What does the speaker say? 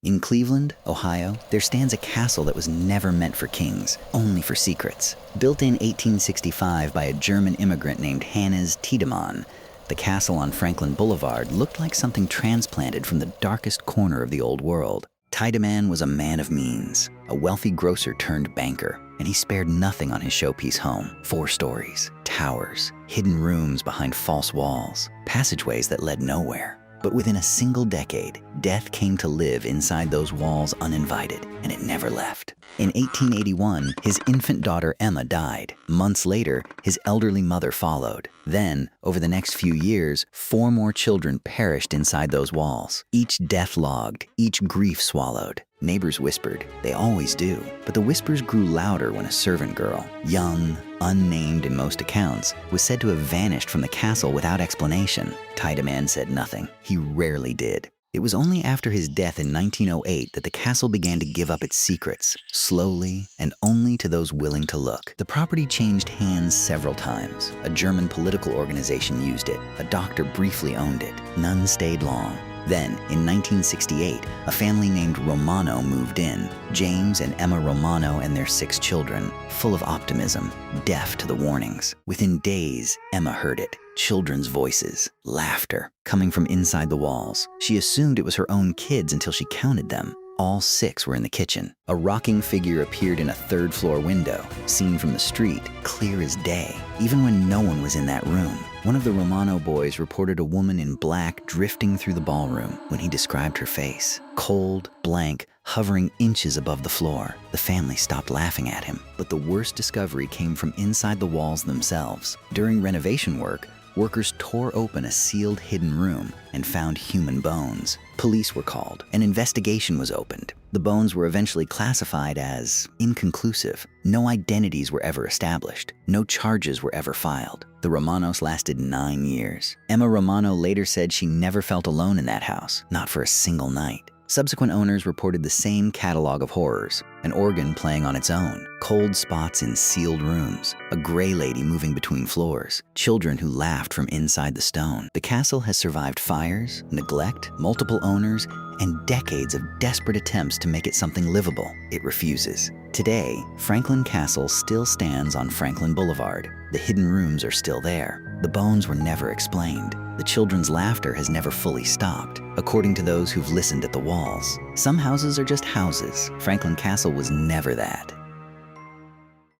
In Cleveland, Ohio, there stands a castle that was never meant for kings, only for secrets. Built in 1865 by a German immigrant named Hannes Tiedemann, the castle on Franklin Boulevard looked like something transplanted from the darkest corner of the old world. Tiedemann was a man of means, a wealthy grocer turned banker, and he spared nothing on his showpiece home. 4 stories, towers, hidden rooms behind false walls, passageways that led nowhere. But within a single decade, death came to live inside those walls uninvited, and it never left. In 1881, his infant daughter Emma died. Months later, his elderly mother followed. Then, over the next few years, 4 more children perished inside those walls. Each death logged, each grief swallowed. Neighbors whispered, they always do. But the whispers grew louder when a servant girl, young, unnamed in most accounts, was said to have vanished from the castle without explanation. Tiedemann said nothing. He rarely did. It was only after his death in 1908 that the castle began to give up its secrets, slowly and only to those willing to look. The property changed hands several times. A German political organization used it. A doctor briefly owned it. None stayed long. Then, in 1968, a family named Romano moved in. James and Emma Romano and their 6 children, full of optimism, deaf to the warnings. Within days, Emma heard it. Children's voices, laughter, coming from inside the walls. She assumed it was her own kids until she counted them. All 6 were in the kitchen. A rocking figure appeared in a 3rd-floor window, seen from the street, clear as day, even when no one was in that room. One of the Romano boys reported a woman in black drifting through the ballroom when he described her face. Cold, blank, hovering inches above the floor. The family stopped laughing at him, but the worst discovery came from inside the walls themselves. During renovation work, workers tore open a sealed hidden room and found human bones. Police were called. An investigation was opened. The bones were eventually classified as inconclusive. No identities were ever established. No charges were ever filed. The Romanos lasted 9 years. Emma Romano later said she never felt alone in that house, not for a single night. Subsequent owners reported the same catalog of horrors: an organ playing on its own, cold spots in sealed rooms, a gray lady moving between floors, children who laughed from inside the stone. The castle has survived fires, neglect, multiple owners, and decades of desperate attempts to make it something livable. It refuses. Today, Franklin Castle still stands on Franklin Boulevard. The hidden rooms are still there. The bones were never explained. The children's laughter has never fully stopped, according to those who've listened at the walls. Some houses are just houses. Franklin Castle was never that.